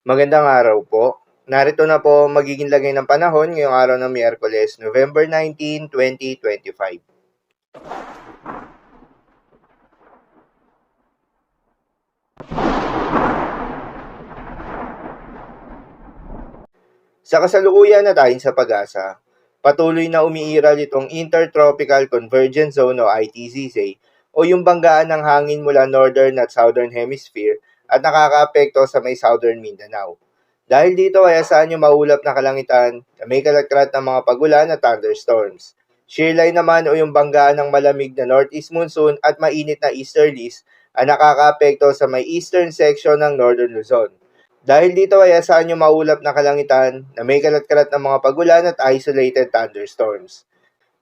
Magandang araw po. Narito na po ang magiging lagay ng panahon ngayong araw ng Miyerkules, November 19, 2025. Sa kasalukuyan at ayon sa pag-asa, patuloy na umiiral itong Intertropical Convergence Zone o ITCZ o yung banggaan ng hangin mula Northern at Southern Hemisphere at nakakaapekto sa may Southern Mindanao. Dahil dito ay asahan yung maulap na kalangitan na may kalatkalat ng mga pagulan at thunderstorms. Shearline naman o yung banggaan ng malamig na northeast monsoon at mainit na easterlies ay nakakaapekto sa may eastern section ng Northern Luzon. Dahil dito ay asahan yung maulap na kalangitan na may kalat-kalat ng mga pagulan at isolated thunderstorms.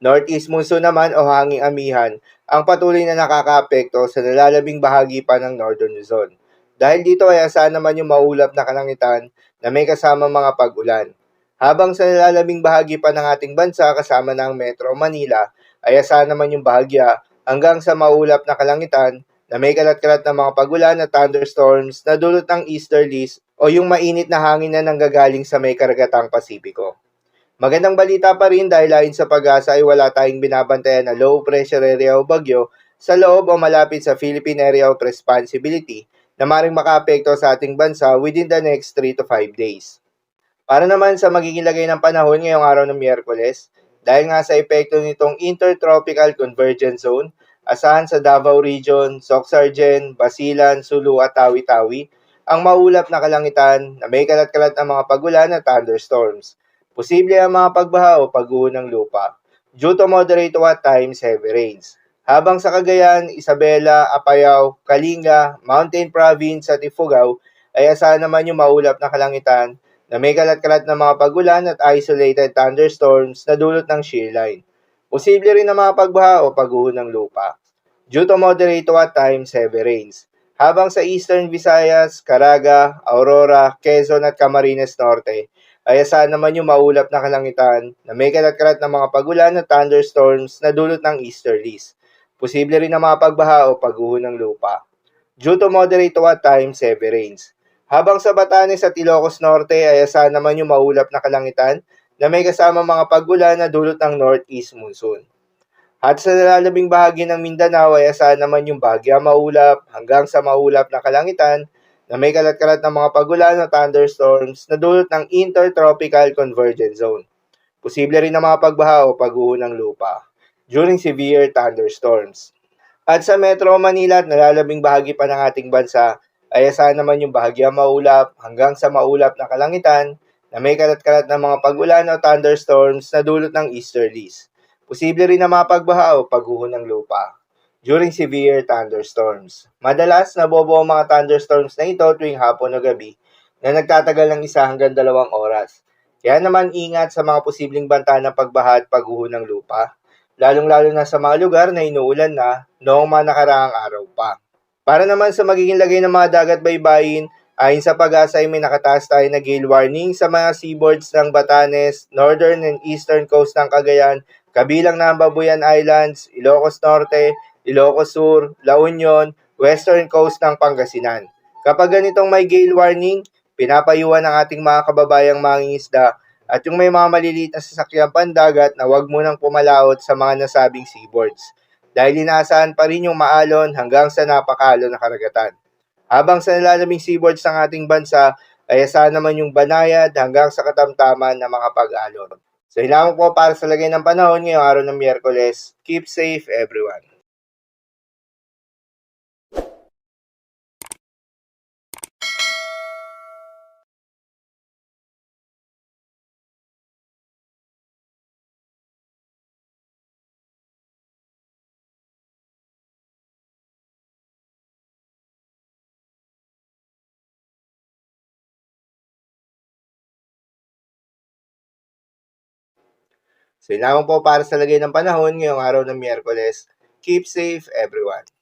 Northeast monsoon naman o hanging amihan ang patuloy na nakakaapekto sa nalalabing bahagi pa ng Northern Luzon. Dahil dito ay asahan naman yung maulap na kalangitan na may kasama mga pag-ulan. Habang sa nalalabing bahagi pa ng ating bansa kasama ng Metro Manila ay asahan naman yung bahagya hanggang sa maulap na kalangitan na may kalat-kalat na mga pagulan at thunderstorms na dulot ng easterlies o yung mainit na hangin na nanggagaling sa may karagatang Pasipiko. Magandang balita pa rin dahil ayon sa pag-asa ay wala tayong binabantayan na low pressure area o bagyo sa loob o malapit sa Philippine Area of Responsibility na maring makaapekto sa ating bansa within the next 3 to 5 days. Para naman sa magiging lagay ng panahon ngayong araw ng Miyerkules, dahil nga sa epekto nitong Intertropical Convergence Zone, asahan sa Davao Region, Soxargen, Basilan, Sulu at Tawi-Tawi, ang maulap na kalangitan na may kalat-kalat na mga pagulan at thunderstorms. Posible ang mga pagbaha o pagguho ng lupa, due to moderate to at times heavy rains. Habang sa Cagayan, Isabela, Apayao, Kalinga, Mountain Province at Ifugao ay asahan naman yung maulap na kalangitan na may kalat-kalat na mga pagulan at isolated thunderstorms na dulot ng shearline. Posible rin na mga pagbaha o pagguho ng lupa, due to moderate to at times heavy rains. Habang sa Eastern Visayas, Caraga, Aurora, Quezon at Camarines Norte, ay asahan naman yung maulap na kalangitan na may kalat-kalat na mga pagulan at thunderstorms na dulot ng easterlies. Posible rin na mga pagbaha o pagguho ng lupa, due to moderate to at times heavy rains. Habang sa Batanes at Ilocos Norte ay asahan naman yung maulap na kalangitan na may kasama mga pagulan na dulot ng northeast monsoon. At sa nalalabing bahagi ng Mindanao ay asahan naman yung bahagya maulap hanggang sa maulap na kalangitan na may kalat-kalat ng mga pagulan o thunderstorms na dulot ng Intertropical Convergence Zone. Posible rin na mga pagbaha o pagguho ng lupa during severe thunderstorms. At sa Metro Manila at nalalabing bahagi pa ng ating bansa ay asahan naman yung bahagya maulap hanggang sa maulap na kalangitan na may kalat-kalat ng mga pagulan o thunderstorms na dulot ng easterlies. Posible rin na mapagbaha o pagguho ng lupa during severe thunderstorms. Madalas nabobo ang mga thunderstorms na ito tuwing hapon o gabi na nagtatagal ng 1 hanggang 2 oras. Kaya naman ingat sa mga posibleng banta ng pagbaha at pagguho ng lupa, lalong-lalo na sa mga lugar na inuulan na noong mga nakaraang araw pa. Para naman sa magiging lagay ng mga dagat baybayin, ayon sa pag-asa ay may nakataas tayo na gale warning sa mga seaboards ng Batanes, northern and eastern coast ng Cagayan, kabilang na ang Babuyan Islands, Ilocos Norte, Ilocos Sur, La Union, western coast ng Pangasinan. Kapag ganitong may gale warning, pinapayuhan ng ating mga kababayang mangingisda at yung may mga maliliit na sasakyang pandagat na huwag munang pumalaot sa mga nasabing seaboards dahil inaasahan pa rin yung maalon hanggang sa napakaalon na karagatan. Habang sa nalalabing seaboards ng ating bansa ay asahan naman yung banayad hanggang sa katamtaman ng mga pag-alon. So yun lamang po para sa lagay ng panahon ngayong araw ng Miyerkules. Keep safe everyone. So yun lamang po para sa lagay ng panahon ngayong araw ng Miyerkules. Keep safe everyone.